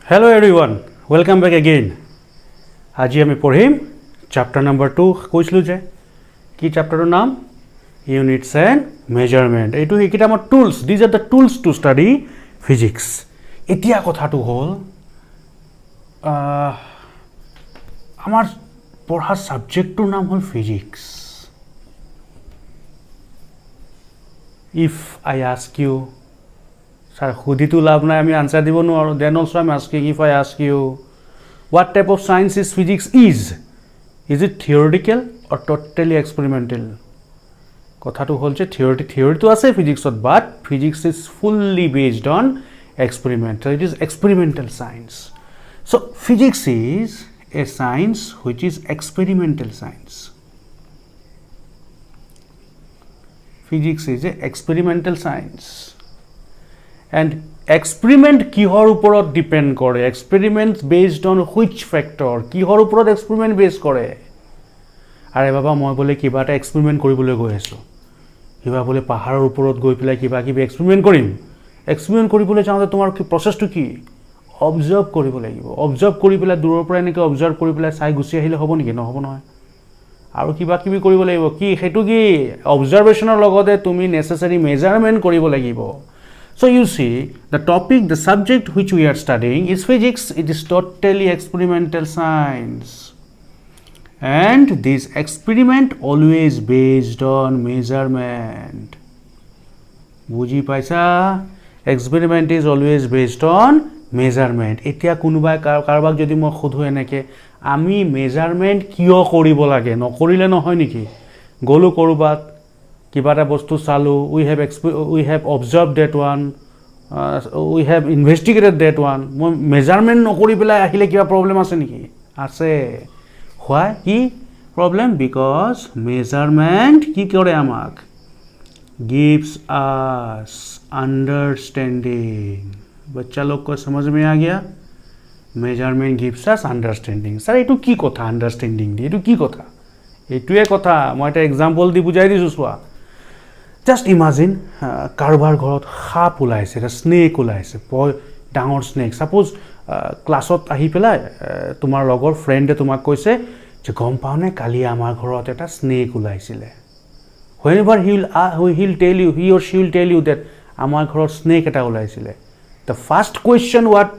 Hello everyone, welcome back again. আজি আমি পঢ়িম chapter number 2 কৈছিলো যে কি chapter ৰ নাম units and measurement. এইটো এইকিটা আমাৰ tools, these are the tools to study physics. এতিয়া কথাটো হ'ল আমাৰ পঢ়া সাবজেক্টৰ নাম হ'ল physics. If I ask you Sir, Huditu Labna, I answer the one, or then also I'm asking if I ask you what type of science is physics is? Is it theoretical or totally experimental? Kotha to hold theory to say physics, but physics is fully based on experiment. So it is experimental science. So physics is a science which is experimental science. Physics is a experimental science. And experiment kihor uporot depend kore, experiments based on which factor, kihor uporot experiment based kore. Are baba moi bole kiba ta experiment koribole goi aso, kiba bole paharor uporot goi pelai kiba kibi experiment korim, experiment koribole jaote tomar ki process to ki observe koribo lagibo, observe kori pelai duror pora enike observe kori pelai sai gusi ahile hobo niki no hobo noy aru kiba kibi koribo lagibo ki hetu ki observationer logote tumi necessary measurement koribo lagibo. So you see, the topic, the subject which we are studying is physics. It is totally experimental science, and this experiment always based on measurement. Buji paisa? Experiment is always based on measurement. Etia kunubai karbak jodi moi khudhu eneke ami measurement kiyo koribo lage no korile nohoy niki golu korubak Kibata bostu salu, we have observed that one, we have investigated that one. Measurement no kori pelai ahile kiba problem ase niki? Ase. Why? Ki problem? Because measurement ki kore amak gives us understanding. Bachcha log ko samajh mein aa gaya? Measurement gives us understanding. Sir, etu ki kotha understanding di? Etu ki kotha? Etuye kotha. Moi eta example di bujai disu soa. Just imagine কাৰোবাৰ ঘৰত সাপ ওলাইছে, এটা snack ওলাইছে, ডাঙৰ snack. Suppose ক্লাছত আহি পেলাই তোমাৰ লগৰ ফ্ৰেণ্ডে তোমাক কৈছে যে গম পাওনে কালি আমাৰ ঘৰত এটা স্নেক ওলাইছিলে. Whenever he will tell you, he or she will tell you that আমাৰ ঘৰত স্নেক এটা ওলাইছিলে. The first question what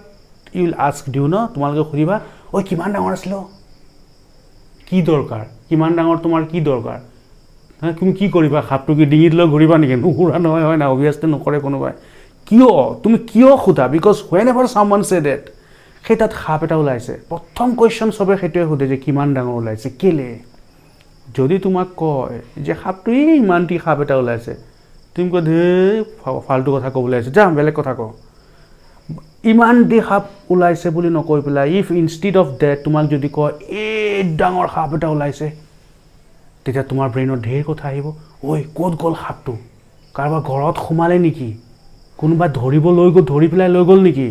you will ask, do you know? তোমালোকে সুধিবা ঐ কিমান ডাঙৰ আছিল? কি দৰকাৰ? কিমান ডাঙৰ তোমাৰ কি দৰকাৰ? তুমি কি কৰিবা খাপটো কি ডিঙিত লৈ ঘূৰিবা নেকি নুঘূৰা নহয় হয় না অবভিয়াছলি নকৰে কোনোবাই কিয় তুমি কিয় খুদা because whenever someone say that সেই তাত খাপ এটা ওলাইছে প্ৰথম কোৱেশ্চন সবে হেতুৱে সুধে যে কিমান ডাঙৰ ওলাইছে কেলে যদি তোমাক কয় যে খাপটো ইমানটি খাপ এটা ওলাইছে তুমি কয় ধে ফালতু কথা ক'বলৈ আছে যা বেলেগ কথা ক ইমান দি খাপ ওলাইছে বুলি নকৈ পেলাই ইফ ইনষ্টেড অফ দ্যাট তোমাক যদি কয় এই ডাঙৰ খাপ এটা ওলাইছে তেতিয়া তোমাৰ ব্ৰেইনত ঢেৰ কথা আহিব ঐ ক'ত গ'ল সাপটো কাৰোবাৰ ঘৰত সোমালে নেকি কোনোবা ধৰি পেলাই লৈ গ'ল নেকি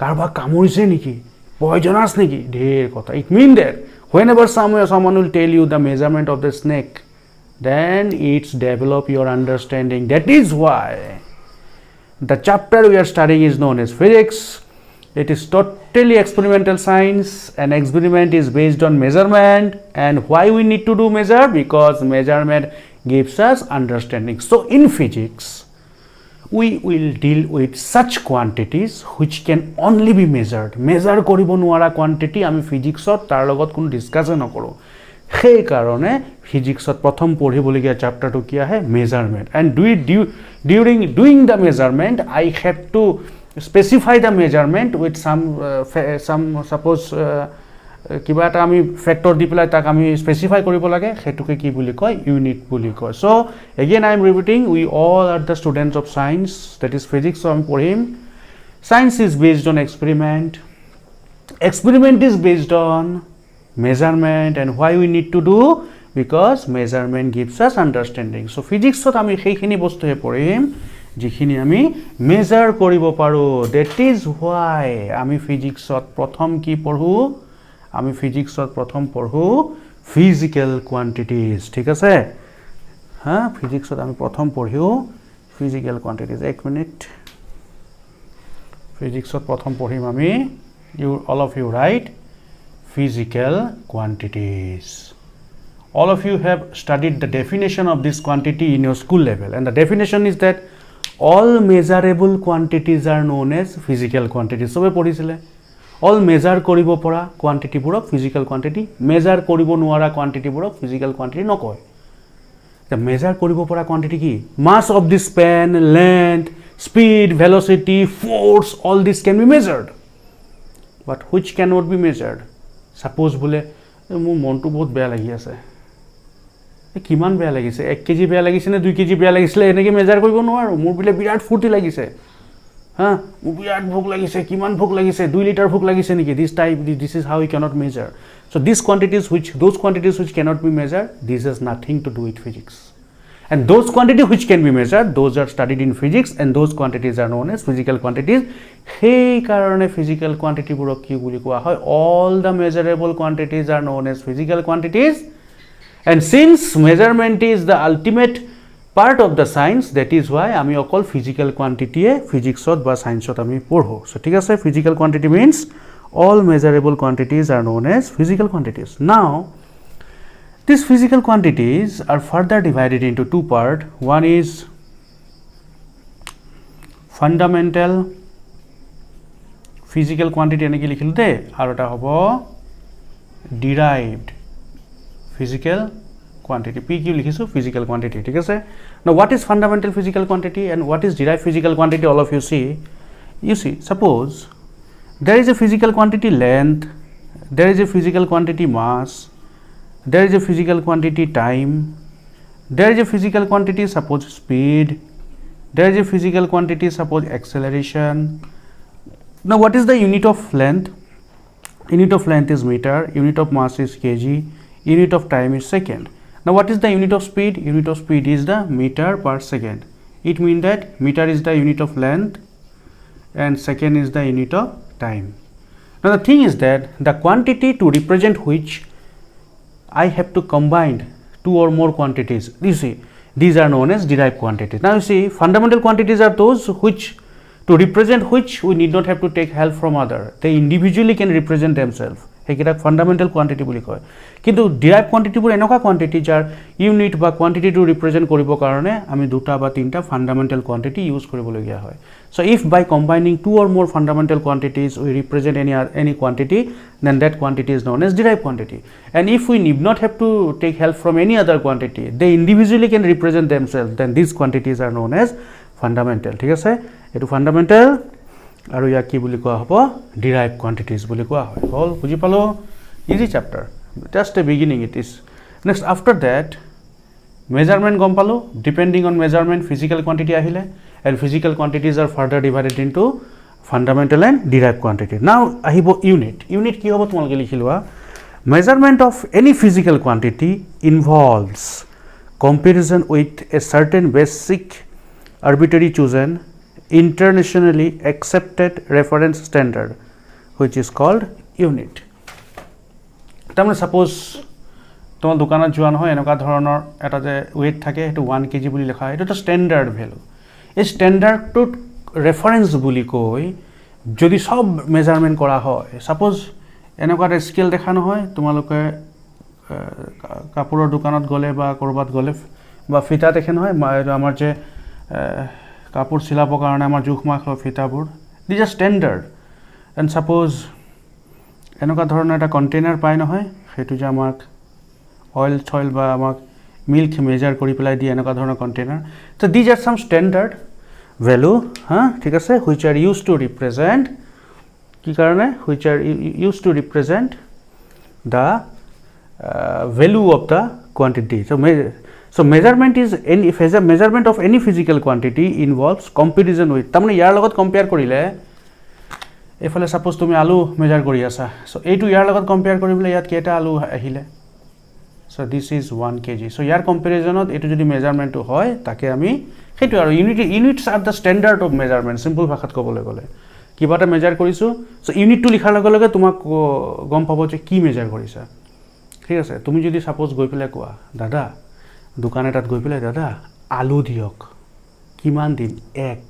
কাৰোবাৰ কামুৰিছে নেকি পয়জনাছ নেকি ঢেৰ কথা it mean that whenever someone will tell you the measurement of the snake then it's develop your understanding. That is why the chapter we are studying is known as physics. It is totally experimental science, and experiment is based on measurement. And why we need to do measure? Because measurement gives us understanding. So in physics, we will deal with such quantities which can only be measured. Measure koribo nuara quantity ami physics ot tar logot kono discussion nokoro. Sei karone physics ot prothom porhiboligia chapter to ki ahe measurement. And during doing the measurement, I have to specify the measurement with some suppose kiba eta ami factor di pelai tak ami specify koribo lage hetuke ki boli koy unit boli koy. So again I am repeating, we all are the students of science, that is physics. So ami porhim science is based on experiment is based on measurement. And why we need to do? Because measurement gives us understanding. So physics ot ami heikhini bostu he porhim যিখিনি আমি measure কৰিব পাৰো. That is why আমি ফিজিক্সত প্ৰথম কি পঢ়ো আমি ফিজিক্সত প্ৰথম পঢ়ো ফিজিক্যাল কোয়ান্টিটিজ ঠিক আছে হ্যাঁ ফিজিক্সত আমি প্ৰথম পঢ়িও ফিজিক্যাল কোয়ান্টিটিজ এক মিনিট ফিজিক্সত প্ৰথম পঢ়িম আমি all of you write physical quantities. All of you have studied the definition of this quantity in your school level, and the definition is that all measurable quantities are known as physical quantities. sobe পঢ়িছিলে all measure কৰিব পৰা quantity বোৰক physical quantity, measure কৰিব নোৱাৰা quantity বোৰক physical quantity নকয়. the measure কৰিব পৰা quantity কি mass of this pen, length, speed, velocity, force, all this can be measured, but which cannot be measured? suppose বোলে মোৰ মনটো বহুত বেয়া লাগি আছে, কিমান বেয়া লাগিছে, 1 কেজি বেয়া লাগিছে নে 2 কেজি বেয়া লাগিছিলে এনেকৈ মেজাৰ কৰিব নোৱাৰো. মোৰ বোলে বিৰাট ফুৰ্তি লাগিছে, হা মোৰ বিৰাট ভোক লাগিছে, কিমান ভোক লাগিছে, 2 লিটাৰ ভোক লাগিছে নেকি, this is how we cannot measure. so those quantities which cannot be measured, this has nothing to do with physics. and those quantities which can be measured, those are studied in physics, and those quantities are known as physical quantities. সেই কাৰণে physical quantity বোৰক কি বুলি কোৱা হয়? all the measurable quantities are known as physical quantities. And since measurement is the ultimate part of the science, that is why আমি অকল physical quantity physics বা science আমি পঢ়ো. so ঠিক আছে, physical quantity means all measurable quantities are known as physical quantities. now these physical quantities are further divided into two parts. one is fundamental physical quantity এনেকৈ লিখিলো দে, আৰু এটা হ'ব derived physical quantity. p কি লিখিছো physical quantity, ঠিক আছে. now what is fundamental physical quantity and what is derived physical quantity? all of you see suppose there is a physical quantity length, there is a physical quantity mass, there is a physical quantity time, there is a physical quantity suppose speed, there is a physical quantity suppose acceleration. now what is the unit of length? unit of length is meter, unit of mass is kg, unit of time is second. now what is the unit of speed? unit of speed is the meter per second. it means that meter is the unit of length and second is the unit of time. now the thing is that the quantity to represent which I have to combine two or more quantities, you see, these are known as derived quantities. now you see, fundamental quantities are those which to represent which we need not have to take help from other, they individually can represent themselves. সেইকেইটাক fundamental quantity বুলি কয়. কিন্তু derive কোৱান্টিটিবোৰ এনেকুৱা quantity যাৰ unit বা কোৱান্টিটিটো represent কৰিবৰ কাৰণে আমি দুটা বা তিনিটা ফাণ্ডামেণ্টেল কোৱান্টিটি ইউজ কৰিবলগীয়া হয়. So' if by combining two or more fundamental quantities we represent any quantity, then that quantity is known as derive quantity. And if we need not have to take help from any other quantity, they individually can represent themselves, then these quantities are known as fundamental. ঠিক আছে, এইটো fundamental আৰু ইয়াক কি বুলি কোৱা হ'ব? Derive quantities বুলি কোৱা হয়. হ'ল, বুজি পালোঁ? Easy chapter, just a beginning it is. Next after that measurement গম পালোঁ. Depending on measurement physical quantity আহিলে, and physical quantities are further divided into fundamental and derive quantity. Now আহিব ইউনিট. ইউনিট কি হ'ব তোমালোকে লিখি লোৱা. Measurement of any physical quantity involves comparison with a certain basic arbitrary chosen internationally accepted reference standard which is called unit. তাৰমানে suppose তোমাৰ দোকানত যোৱা নহয়, এনেকুৱা ধৰণৰ এটা যে ৱেইট থাকে, সেইটো 1 kg বুলি লিখা হয়, এইটো এটা ষ্টেণ্ডাৰ্ড ভেলু. এই ষ্টেণ্ডাৰ্ডটোত ৰেফাৰেঞ্চ বুলি কৈ যদি সব মেজাৰমেণ্ট কৰা হয়, ছাপোজ এনেকুৱা এটা স্কেল দেখা নহয়, তোমালোকে কাপোৰৰ দোকানত গ'লে বা ক'ৰবাত গ'লে বা ফিতা দেখে নহয়, আমাৰ যে কাপোৰ চিলাবৰ কাৰণে আমাৰ জোখ মাখ ফিতাবোৰ, these are standard. And shapes এনেকুৱা ধৰণৰ এটা কণ্টেইনাৰ পায় নহয়, সেইটো যে আমাক অইল চইল বা আমাক মিল্ক মেজাৰ কৰি পেলাই দিয়ে, এনেকুৱা ধৰণৰ কণ্টেইনাৰ. ত' দিজ আৰ চাম ষ্টেণ্ডাৰ্ড ভেলু, হা, ঠিক আছে, which are use to represent কি কাৰণে, which are use to represent the value of the quantity. So measurement is measurement of any physical quantity involves comparison with. তাৰমানে ইয়াৰ লগত compare কৰিলে, এইফালে ছাপোজ তুমি আলু মেজাৰ কৰি আছা, চ' এইটো ইয়াৰ লগত কম্পেয়াৰ কৰিবলৈ ইয়াত কেইটা আলু আহিলে, চ' দিছ ইজ 1 kg. চ' ইয়াৰ কম্পেৰিজনত এইটো যদি মেজাৰমেণ্টটো হয়, তাকে আমি সেইটো আৰু units are the standard of measurement. Simple ভাষাত ক'বলৈ গ'লে কিবা এটা মেজাৰ কৰিছোঁ, চ' ইউনিটটো লিখাৰ লগে লগে তোমাক গম পাব যে কি মেজাৰ কৰিছা. ঠিক আছে, তুমি যদি ছাপোজ গৈ পেলাই কোৱা, দাদা দোকান এটাত গৈ পেলাই, দাদা আলু দিয়ক, কিমান দিন, 1,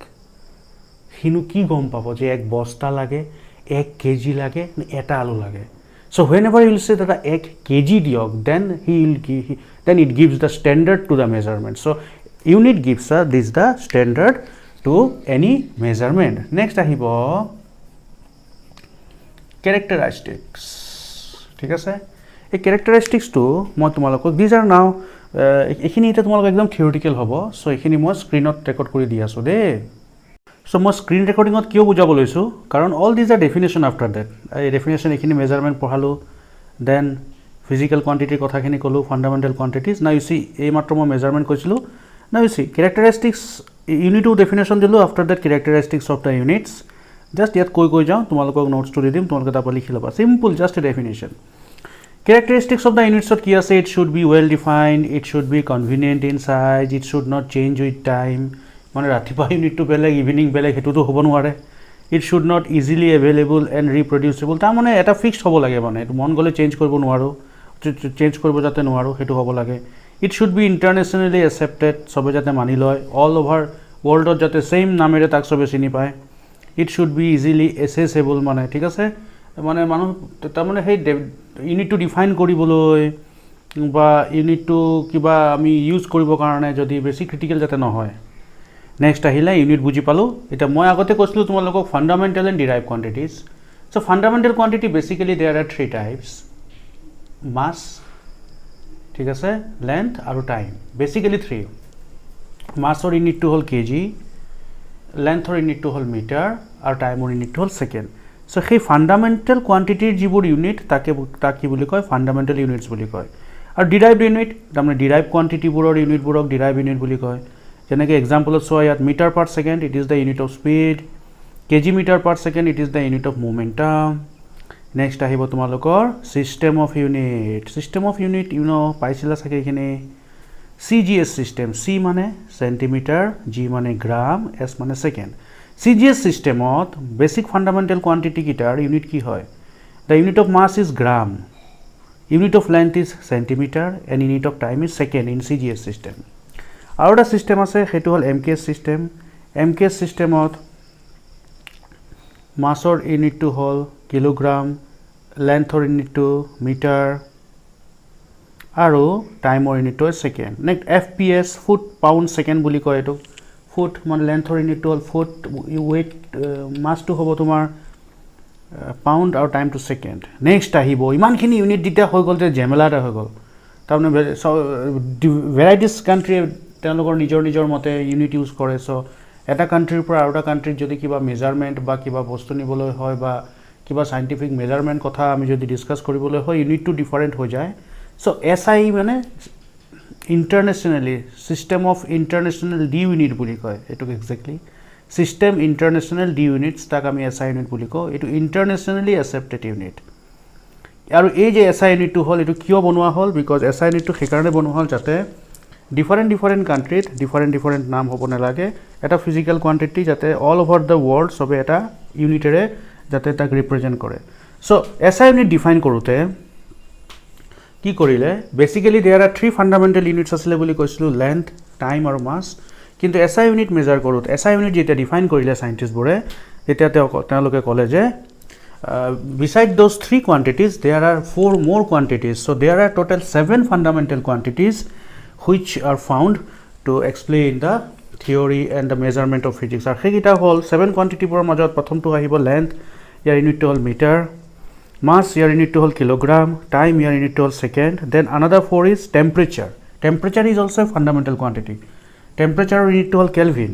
সিনো কি গম পাব যে 1 বস্তা লাগে, 1 kg লাগে নে এটা আলু লাগে so whenever you will say that 1 kg দিয়ক then then it gives the standard to the measurement so unit gives this the standard to any measurement next আহিব characteristics ঠিক আছে এই characteristics to মই তোমালোকক these are now এখিনি এটা তোমালোক একদম থিওৰিটিক্যাল হ'ব সো এখিনি মই স্ক্ৰিনত ৰেকৰ্ড কৰি দি আছো দে সো মই স্ক্ৰিন ৰেকৰ্ডিঙত কিয় বুজাব লৈছো কাৰণ all these are definition after that এই ডেফিনেশ্যন এখিনি মেজাৰমেণ্ট পঢ়ালো দেন ফিজিক্যাল কোৱান্টিটিৰ কথাখিনি ক'লো fundamental quantities now you see এই মাত্ৰ মই মেজাৰমেণ্ট কৈছিলো নাও ইউ সি characteristics ইউনিটটো ডেফিনেশ্যন দিলো after that characteristics of the units just ইয়াত কৈ যাওঁ তোমালোকক নোটছটো দি দিম তোমালোকে তাপা লিখি ল'বা simple just a definition characteristics of the units of কি আছে it should be well defined it should be convenient in size it should not change with time মানে ৰাতিপুৱা ইউনিটটো বেলেগ ইভিনিং বেলেগ হেতুটো হ'ব নোৱাৰে it should not easily available and reproducible তাৰ মানে এটা ফিক্সড হ'ব লাগে মানে এটো মন গলে চেঞ্জ কৰিব নোৱাৰো চেঞ্জ কৰিব যাতে নোৱাৰো হেতু হ'ব লাগে it should be internationally accepted সবে যাতে মানি লয় all over worldত যাতে সেম নামেৰে তাক সবে চিনি পায় it should be easily accessible মানে ঠিক আছে মানে মানুহ তাৰ মানে সেই ইউনিটটো ডিফাইন কৰিবলৈ বা ইউনিটটো কিবা আমি ইউজ কৰিব কাৰণে যদি বেছি ক্ৰিটিক্যাল যাতে নহয় নেক্সট আহিলে ইউনিট বুজি পালো এটা মই আগতে কৈছিলো তোমালোকক fundamental and derive quantities so fundamental quantity basically there are 3 types mass ঠিক আছে লেন্থ আৰু টাইম বেসিক্যালি 3 মাসৰ ইউনিটটো হল কেজি লেন্থৰ ইউনিটটো হল মিটাৰ আৰু টাইমৰ ইউনিটটো হল সেকেন্ড সো সেই ফান্ডামেন্টাল কোয়ান্টিটিৰ যিবোৰ ইউনিট তাকে বুলি কয় ফান্ডামেন্টাল ইউনিটস বুলি কয় আৰু ডিৰাইভড ইউনিট তাৰমানে ডিৰাইভ কোয়ান্টিটিবোৰৰ ইউনিটবোৰক ডিৰাইভ ইউনিট বুলি কয় যেনেকৈ এক্সাম্পলত চোৱা ইয়াত metre per second it is the unit of speed KG metre per second it is the unit of momentum next আহিব তোমালোকৰ system of unit you know পাইছিলা চাগে এখানে CGS সিস্টেম C মানে সেন্টিমিটাৰ G মানে গ্ৰাম S মানে second CGS সিস্টেমত basic fundamental quantity কিটাৰ ইউনিট কি হয় the unit of mass is gram unit of length is centimetre and unit of time is second in CGS system আৰু এটা system আছে হেতু হল MKS সিস্টেমত মাসৰ ইউনিটটো হল কিলোগ্ৰাম লেন্থৰ ইউনিটটো মিটাৰ আৰু টাইমৰ ইউনিটটো second next FPS foot pound second বুলি কয় এটো ফুট মানে লেন্থৰ ইউনিটটো হল ফুট ওয়েট মাসটো হ'ব তোমাৰ পাউণ্ড আৰু টাইমটো সেকেন্ড নেক্সট আহিব ইমানখিনি ইউনিট দিতে হৈ গল যে জেমেলাটা হৈ গল তাৰমানে ভেৰাইটিজ কান্ট্ৰি তেওঁলোকৰ নিজৰ মতে ইউনিট ইউজ কৰে সো এটা কান্ট্ৰিৰ পৰা আৰু এটা কান্ট্ৰিত যদি কিবা মেজাৰমেন্ট বা কিবা বস্তু নিবলৈ হয় বা কিবা সাইন্টিফিক মেজাৰমেন্ট কথা আমি যদি ডিসকাস কৰিবলৈ হয় ইউনিটটো ডিফাৰেন্ট হৈ যায় সো SI মানে ইন্টাৰনেশ্যনেলি সিস্টেম অফ ইন্টাৰনেশ্যনেল ডি ইউনিট বুলি কয় এটো এক্স্যাক্টলি সিস্টেম ইন্টাৰনেশ্যনেল ডি ইউনিটস তাক আমি SI ইউনিট বুলি কওঁ এটো ইন্টাৰনেশ্যনেলি অ্যাকসেপ্টেড ইউনিট আৰু এই যে SI ইউনিটটো হল এটো কিয় বনোৱা হল বিকজ SI ইউনিটটো সেইকাৰণে বনোৱা হল যাতে different countries different নাম হ'ব নালাগে এটা ফিজিক্যাল কোয়ান্টিটি যাতে অল ওভার দ্য ওয়ার্ল্ড সবে এটা ইউনিটৰে যাতে তাক ৰিপ্ৰেজেন্ট কৰে সো SI ইউনিট ডিফাইন কৰোতে কি কৰিলে basically there are 3 fundamental units আছে বুলি কৈছিলো লেন্থ টাইম আৰু মাস কিন্তু SI ইউনিট মেজাৰ কৰোতে SI ইউনিট যেটা ডিফাইন কৰিলে সাইন্টিস্ট বোৰে এটা তেওঁলোকে ক'লে যে beside those 3 quantities there are 4 more quantities so there are total 7 fundamental quantities which are found to explain the theory and the measurement of physics আর হেগিটা হল 7 কোয়ান্টিটি পৰ মাজত প্ৰথমটো আহিব লেন্থ ইয়াৰ ইউনিটটো হল মিটাৰ মাস ইয়াৰ ইউনিটটো হল কিলোগ্ৰাম টাইম ইয়াৰ ইউনিটটো হল second then another 4 is temperature is also a fundamental quantity temperature ইউনিটটো হল কেলভিন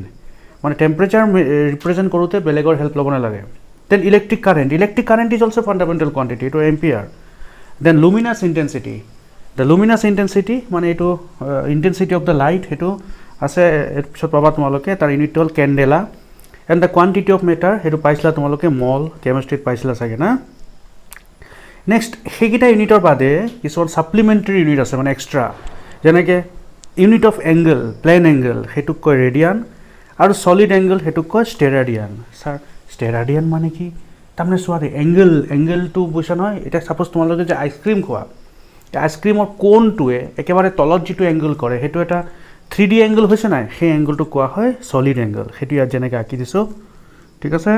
মানে টেম্পারেচার রিপ্রেজেন্ট কৰোতে বেলেগৰ হেল্প ল'ব নালাগে then electric current is also fundamental quantity to ampere then luminous intensity the luminous intensity মানে এটো intensity of the light হেতু আছে এপিছত পাবা তোমালোকে তাৰ unit hall candela and the quantity of matter হেতু পাইছিলা তোমালোকে মল কেমিস্ট্রিত পাইছিলা চাগে না নেক্সট হেগিটা ইউনিটৰ বাদে কিছুমান সাপ্লিমেন্টাৰী ইউনিট আছে মানে এক্সট্ৰা যেনেকে unit of angle plane angle হেতু কয় ৰেডিয়ান আৰু সলিড এংগল হেতু কয় স্টেৰাডিয়ান স্যাৰ স্টেৰাডিয়ান মানে কি তাৰমানে সোৱাৰে এংগল টু বুঝা নহয় এটা সাপোজ তোমালোকে যে আইসক্ৰিম খোৱা আইসক্ৰিমৰ কোনটোৱে একেবাৰে তলত যেটো এংগল কৰে হেতু এটা 3D এংগল হৈছে নাই সেই এংগলটো কোৱা হয় সলিড এংগল হেতু ইয়াত যেনেকৈ আঁকি দিছো ঠিক আছে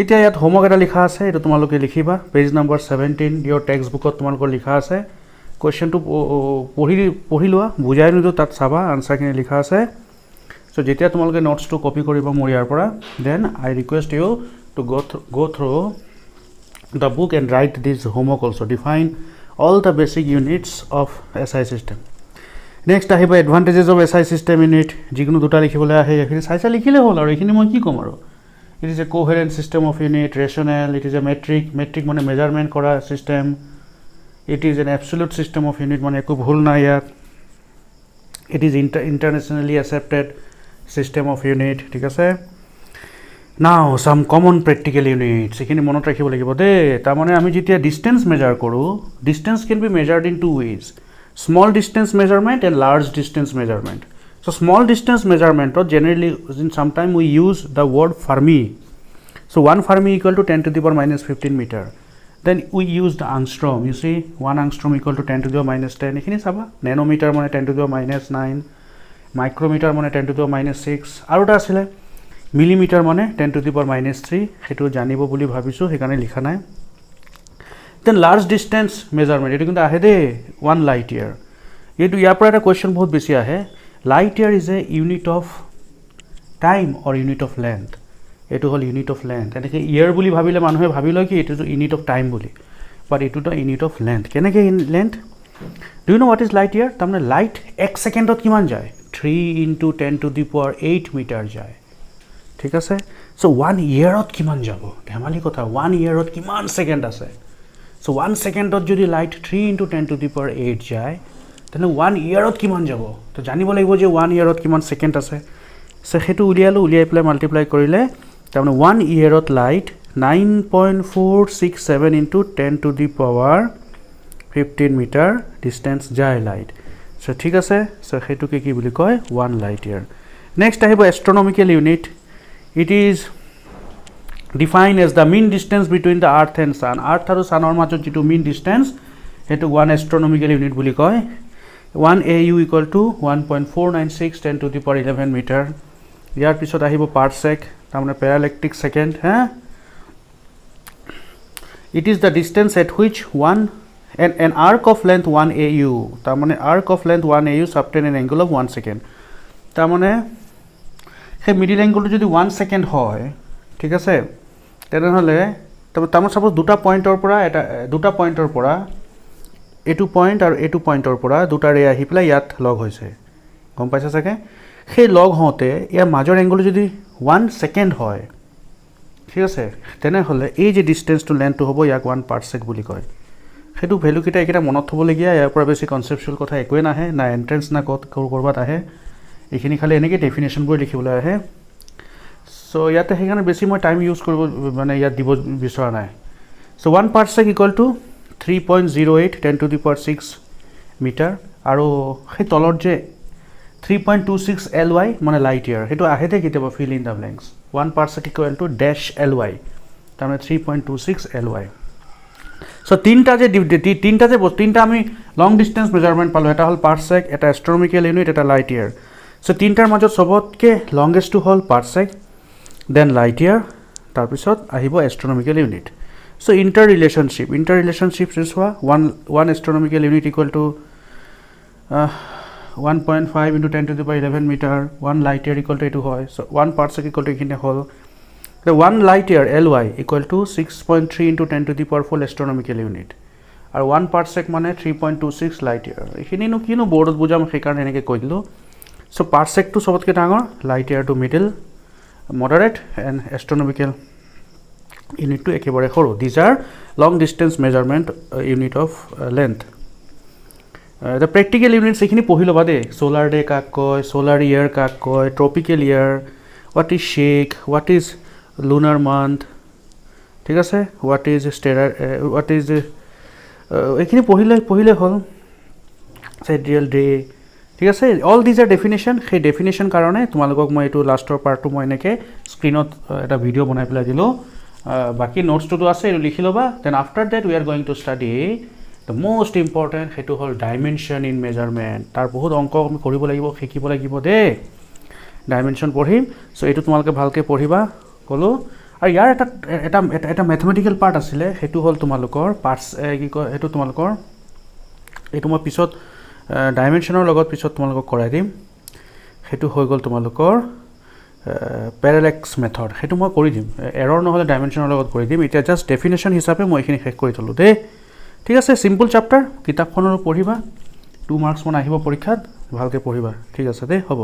এতিয়া ইয়াত হোমৱৰ্ক এটা লিখা আছে, এইটো তোমালোকে লিখিবা পেজ নম্বৰ 17 ইয়ৰ টেক্সট বুকত তোমালোকৰ লিখা আছে। কুৱেশ্যনটো পঢ়ি লোৱা, বুজাই নিদিওঁ, তাত চাবা আনচাৰখিনি লিখা আছে। চ' যেতিয়া তোমালোকে নোটছটো কপি কৰিবা মোৰ ইয়াৰ পৰা, then I request you to go through the book and write this homework also. Define all the basic units of SI system. Next আহিব advantages of SI system unit, যিকোনো দুটা লিখিবলৈ আহে, এইখিনি চাই লিখিলে হ'ল আৰু এইখিনি মই কি ক'ম আৰু। It is a coherent system of unit, rational, it is a metric মানে measurement কৰা system, it is an absolute system of unit মানে একো ভুল নাই ইয়াত, it is internationally accepted system of unit, ঠিক আছে। Now some common practical units, এইখিনি মনত ৰাখিব লাগিব দেই। তাৰমানে আমি যেতিয়া distance measure কৰোঁ, distance can be measured in two ways, small distance measurement and large distance measurement. So small distance measurement, or generally sometimes we use the word Fermi. So 1 Fermi equal to 10 to the power minus 15 meter. Then we use the angstrom. You see 1 angstrom equal to 10 to the power minus 10. এখিনি চাবা, nanometer মানে 10 to the power minus 9, micrometer মানে 10 to the power minus 6, আৰু এটা আছিলে millimeter মানে 10 to the power minus 3, সেইটো জানিব বুলি ভাবিছোঁ সেইকাৰণে লিখা নাই। Then large distance measurement, এইটো কিন্তু আহে দেই 1 light year। এইটো ইয়াৰ পৰা এটা কুৱেশ্যন বহুত বেছি আহে, light year is a unit of time or unit of length। এইটো হ'ল unit of length। এনেকৈ year বুলি ভাবিলে মানুহে ভাবি লয় কি এইটো unit of time বুলি, বাট এইটোতো unit of length। কেনেকৈ length? Do you know what is light year? তাৰমানে লাইট 1 ছেকেণ্ডত কিমান যায়? 3 into 10 to the power 8 metre যায়, ঠিক আছে। চ' 1 yearত কিমান যাব? ধেমালি কথা, 1 yearত কিমান ছেকেণ্ড আছে? চ' 1 ছেকেণ্ডত যদি light 3 into 10 to the power 8 যায়, তেনে 1 yearত কিমান যাব? তো জানিব লাগিব যে 1 yearত কিমান ছেকেণ্ড আছে। চ' সেইটো উলিয়াই পেলাই মাল্টিপ্লাই কৰিলে তাৰমানে 1 yearত light 9.467 into 10 to the power 15 metre distance যায় লাইট। চ' ঠিক আছে, চ' সেইটোকে কি বুলি কয়? 1 light year। নেক্সট আহিব astronomical unit. It is defined as the mean distance between the earth and sun. Earth আৰু sunৰ মাজত যিটো mean distance, সেইটো 1 astronomical unit বুলি কয়। 1 AU equal to 1.496 10 to the power 11 metre. ইয়াৰ পিছত আহিব পাৰ্চেক, তাৰমানে parallactic second। It is the distance at which an arc of length 1 AU, তাৰমানে arc of length 1 AU subtend an angle of 1 second। তাৰমানে সেই middle এংগলটো যদি 1 ছেকেণ্ড হয়, ঠিক আছে, তেনেহ'লে তাৰমানে চাপ'জ দুটা পইণ্টৰ পৰা এইটো পইণ্ট আৰু এইটো পইণ্টৰ পৰা দুটা ৰে আহি পেলাই ইয়াত লগ হৈছে, গম পাইছে চাগে। সেই লগ হওঁতে ইয়াৰ মাজৰ এংগলটো যদি 1 ছেকেণ্ড হয়, ঠিক আছে, তেনেহ'লে এই যে ডিষ্টেঞ্চটো লেন্থটো হ'ব, ইয়াক 1 পাৰ্চেক বুলি কয়। সেইটো ভেলুকেইটা এইকেইটা মনত থ'বলগীয়া, ইয়াৰ পৰা বেছি কনচেপচুৱেল কথা একোৱে নাহে, না এণ্ট্ৰেঞ্চ না ক'ৰবাত আহে। এইখিনি খালি এনেকৈ ডেফিনেশ্যনবোৰ লিখিবলৈ আহে। চ' ইয়াতে সেইকাৰণে বেছি মই টাইম ইউজ কৰিব মানে ইয়াত দিব বিচৰা নাই। So' 1 parsec equal to 3.08 10 to the power 6 metre, আৰু সেই তলত যে 3.26 LY মানে লাইট ইয়াৰ, সেইটো আহে দে কেতিয়াবা, fill in the blanks. 1 parsec equal to dash LY, তাৰমানে 3.26 LY। চ' তিনিটা আমি লং ডিষ্টেঞ্চ মেজাৰমেণ্ট পালোঁ, এটা হ'ল পাৰ্চেক, এটা এষ্ট্ৰনমিকেল ইউনিট, এটা লাইট ইয়াৰ। চ' তিনিটাৰ মাজত চবতকৈ লংগেষ্টটো হ'ল পাৰ্চেক, দেন লাইট ইয়াৰ, তাৰপিছত আহিব এষ্ট্ৰনমিকেল ইউনিট। চ' ইণ্টাৰ ৰিলেশ্যনশ্বিপ চোৱা, 1 astronomical unit equal to 1.5 into 10 to the power 11 metre, 1 light year equal to এইটো হয়। চ' 1 পাৰ্চেক ইকুৱেল টু এইখিনি হ'ল। 1 light year LY equal to 6.3 into 10 to the power 4 astronomical unit, আৰু 1 পাৰ্চেক মানে 3.26 light ইয়াৰ। এইখিনিনো কিনো বৰ্ডত বুজাম, সেইকাৰণে এনেকৈ কৈ দিলোঁ। চ' পাৰ্চেকটো চবতকৈ ডাঙৰ, লাইট ইয়াৰটো মিডিল মডাৰেট, এণ্ড এষ্ট্ৰনমিকেল ইউনিটটো একেবাৰে সৰু। These are long distance measurement unit of length. The practical units এইখিনি পঢ়ি ল'বা দেই। ছ'লাৰ ডে কাক কয়, ছ'লাৰ ইয়েৰ কাক কয়, tropical year, what is shake, what is lunar month, ঠিক আছে, হোৱাট ইজ এইখিনি পঢ়িলে হ'ল। চেড্ৰিয়েল ডে, ঠিক আছে, অল দিজ আৰ ডেফিনেশ্যন। সেই ডেফিনেশ্যন কাৰণে তোমালোকক মই এইটো লাষ্টৰ পাৰ্টটো মই এনেকৈ স্ক্ৰীণত এটা ভিডিঅ' বনাই পেলাই দিলোঁ। বাকী নোটছটোতো আছে, এইটো লিখি ল'বা। Then after that we are going to study the most important, সেইটো হ'ল ডাইমেনশ্যন ইন মেজাৰমেণ্ট। তাৰ বহুত অংক আমি কৰিব লাগিব, শিকিব লাগিব দেই। ডাইমেনশ্যন পঢ়িম, চ' এইটো তোমালোকে ভালকৈ পঢ়িবা ক'লোঁ। আৰু ইয়াৰ এটা মেথমেটিকেল পাৰ্ট আছিলে, সেইটো হ'ল তোমালোকৰ পাৰ্টছ কি কয় সেইটো তোমালোকৰ এইটো মই পিছত ডাইমেনশ্যনৰ লগত পিছত তোমালোকক কৰাই দিম। সেইটো হৈ গ'ল তোমালোকৰ পেৰালেক্স মেথড, সেইটো মই কৰি দিম, এৰৰ নহ'লে ডাইমেনশ্যনৰ লগত কৰি দিম। এতিয়া জাষ্ট ডেফিনেশ্যন হিচাপে মই এইখিনি শেষ কৰি থ'লোঁ দেই। ঠিক আছে, চিম্পল চেপ্টাৰ, কিতাপখনৰো পঢ়িবা, 2 মাৰ্কছ মান আহিব পৰীক্ষাত, ভালকৈ পঢ়িবা। ঠিক আছে দেই, হ'ব।